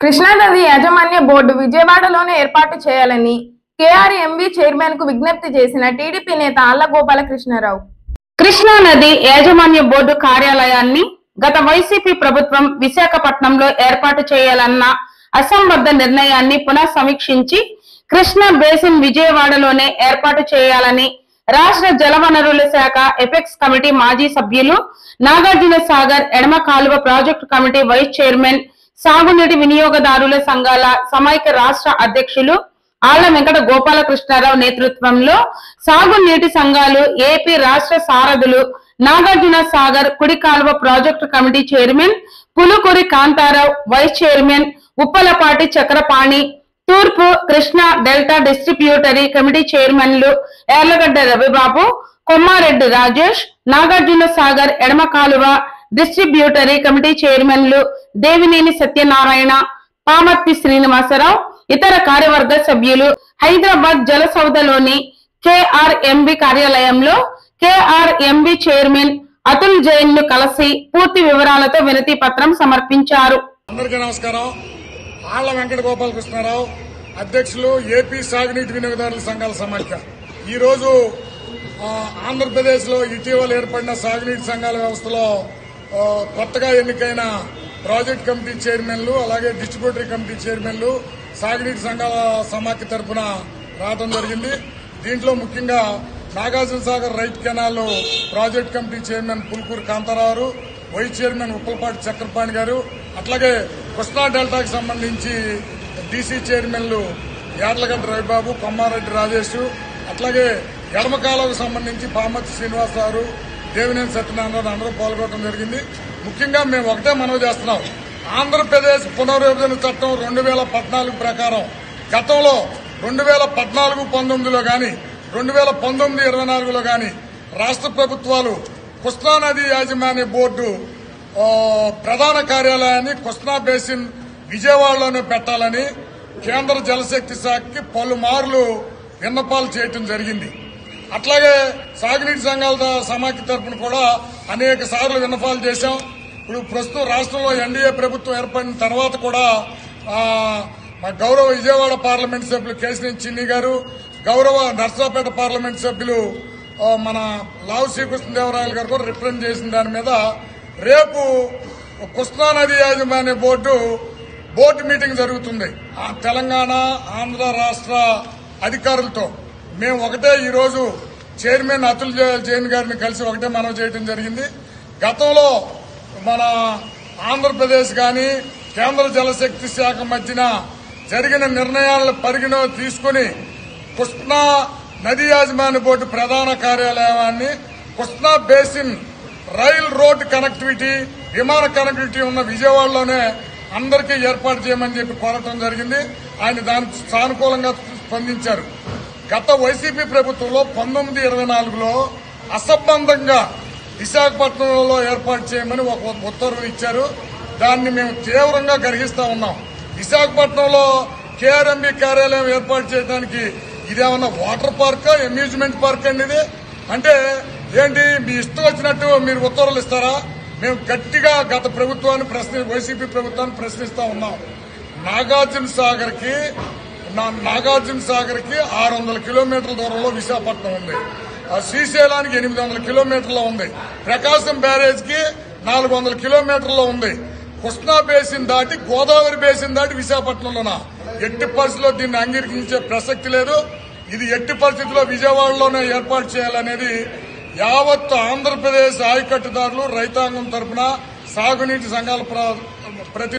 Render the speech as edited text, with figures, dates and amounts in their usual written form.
కృష్ణా నది యాజమాన్య బోర్డు విజయవాడలోనే ఏర్పాటు చేయాలని కేఆర్ఎంబీ చైర్మన్ కు విజ్ఞప్తి చేసిన టీడీపీ నేత ఆళ్ల గోపాలకృష్ణారావు. కృష్ణా నది యాజమాన్య బోర్డు కార్యాలయాన్ని గత వైసీపీ ప్రభుత్వం విశాఖపట్నంలో ఏర్పాటు చేయాలన్న అసంబద్ధ నిర్ణయాన్ని పునః సమీక్షించి కృష్ణా బేసిన్ విజయవాడలోనే ఏర్పాటు చేయాలని రాష్ట్ర జలవనరుల శాఖ ఎపెక్స్ కమిటీ మాజీ సభ్యులు, నాగార్జున సాగర్ ఎడమ కాలువ ప్రాజెక్టు కమిటీ వైస్ చైర్మన్, సాగునీటి వినియోగదారుల సంఘాల సమైక్య రాష్ట్ర అధ్యక్షులు ఆళ్ల వెంకట గోపాలకృష్ణారావు నేతృత్వంలో సాగునీటి సంఘాలు, ఏపీ రాష్ట్ర సారథులు, నాగార్జున సాగర్ కుడి కాలువ project committee chairman Pulukuri Kantharao, vice chairman Uppalapati Chakrapani, తూర్పు కృష్ణా డెల్టా డిస్ట్రిబ్యూటరీ కమిటీ చైర్మన్లు ఎర్లగడ్డ రవిబాబు, కొమ్మారెడ్డి రాజేష్, నాగార్జున సాగర్ ఎడమ కాలువ డిస్ట్రిబ్యూటరీ కమిటీ చైర్మన్లు దేవినేని సత్యనారాయణ, పామర్తి శ్రీనివాసరావు, ఇతర కార్యవర్గ సభ్యులు హైదరాబాద్ జల సౌధలోని కేఆర్ఎంబీ కార్యాలయంలో కేఆర్ఎంబీ చైర్మన్ అతుల్ జైన్ ను కలిసి పూర్తి వివరాలతో వినతి పత్రం సమర్పించారు. అందరికీ నమస్కారం. ఆళ్ల వెంకట గోపాలకృష్ణారావు, అధ్యక్షులు, ఏపీ సాగునీటి వినియోగదారుల సంఘాల సమాఖ్య. ఈ రోజు ఆంధ్రప్రదేశ్ లో ఇటీవల ఏర్పడిన సాగునీటి సంఘాల వ్యవస్థలో కొత్తగా ఎన్నికైన ప్రాజెక్ట్ కమిటీ చైర్మన్లు, అలాగే డిస్ట్రిబ్యూటరీ కమిటీ చైర్మన్లు సాగునీటి సంఘాల సమాఖ్య తరఫున రావడం జరిగింది. దీంట్లో ముఖ్యంగా Nagarjuna Sagar right canal project committee chairman Pulukuri Kantharao, vice chairman Uppalapati Chakrapani గారు, అట్లాగే కృష్ణా డెల్టాకి సంబంధించి డీసీ చైర్మన్లు యార్లగడ్డ రవిబాబు, కొమ్మారెడ్డి రాజేష్, అట్లాగే ఎడమ కాలువకు సంబంధించి పామర్తి శ్రీనివాసరావు, దేవినేని సత్యనారాయణ అందరూ పాల్గొనడం జరిగింది. ముఖ్యంగా మేము ఒకటే మనవి చేస్తున్నాం. ఆంధ్రప్రదేశ్ పునర్విభజన చట్టం 2014 ప్రకారం గతంలో 2014-19లో గాని 2019-24లో గాని రాష్ట్ర ప్రభుత్వాలు కృష్ణా నది యాజమాన్య బోర్డు ప్రధాన కార్యాలయాన్ని కృష్ణా బేసిన్ విజయవాడలోనే పెట్టాలని కేంద్ర జలశక్తి శాఖకి పలుమార్లు విన్నపాలు చేయటం జరిగింది. అట్లాగే సాగునీటి సంఘాల సమాఖ్య తరఫున కూడా అనేక సార్లు విన్నపాలు చేశాం. ఇప్పుడు ప్రస్తుతం రాష్ట్రంలో ఎన్డీఏ ప్రభుత్వం ఏర్పడిన తర్వాత కూడా మా గౌరవ విజయవాడ పార్లమెంట్ సభ్యులు కేశినేని చిన్ని గారు, గౌరవ నర్సరావుపేట పార్లమెంట్ సభ్యులు మన లావు శ్రీకృష్ణదేవరాయలు గారు కూడా రిప్రజెంట్ చేసిన దాని మీద రేపు కృష్ణా నది యాజమాన్య బోర్డు మీటింగ్ జరుగుతుంది. తెలంగాణ, ఆంధ్ర రాష్ట్ర అధికారులతో మేము ఒకటే ఈరోజు చైర్మన్ అతుల్ జైన్ గారిని కలిసి ఒకటే మనవి చేయడం జరిగింది. గతంలో మన ఆంధ్రప్రదేశ్ గాని కేంద్ర జలశక్తి శాఖ మధ్యన జరిగిన నిర్ణయాలను పరిగణలోకి తీసుకుని కృష్ణా నది యాజమాన్య బోర్డు ప్రధాన కార్యాలయాన్ని Krishna basin rail road connectivity, విమాన కనెక్టివిటీ ఉన్న విజయవాడలోనే అందరికీ ఏర్పాటు చేయమని చెప్పి కోరటం జరిగింది. ఆయన దానికి సానుకూలంగా స్పందించారు. గత వైసీపీ ప్రభుత్వంలో 1924లో అసంబద్ధంగా విశాఖపట్నంలో ఏర్పాటు చేయమని ఒక ఉత్తర్వులు ఇచ్చారు. దాన్ని మేము తీవ్రంగా గర్హిస్తా ఉన్నాం. విశాఖపట్నంలో కేఆర్ఎంబీ కార్యాలయం ఏర్పాటు చేయడానికి ఇదేమన్నా వాటర్ పార్కా, అమ్యూజ్మెంట్ పార్క్ అండి? ఇది అంటే ఏంటి? మీ ఇష్టం వచ్చినట్టు మీరు ఉత్తర్వులు ఇస్తారా? మేము గట్టిగా గత ప్రభుత్వాన్ని వైసీపీ ప్రభుత్వాన్ని ప్రశ్నిస్తా ఉన్నాం. నాగార్జున సాగర్ కి 600 కిలోమీటర్ల దూరంలో విశాఖపట్నం ఉంది. శ్రీశైలానికి 800 కిలోమీటర్లో ఉంది. ప్రకాశం బ్యారేజ్ కి 400 కిలోమీటర్లో ఉంది. కృష్ణా బేసిన్ దాటి, గోదావరి బేసిన్ దాటి విశాఖపట్నంలోనా? ఎట్టి పరిస్థితుల్లో దీన్ని అంగీకరించే ప్రసక్తి లేదు. ఇది ఎట్టి పరిస్థితుల్లో విజయవాడలోనే ఏర్పాటు చేయాలనేది యావత్ ఆంధ్రప్రదేశ్ ఆయకట్టుదారులు, రైతాంగం తరఫున సాగునీటి సంఘాల ప్రతి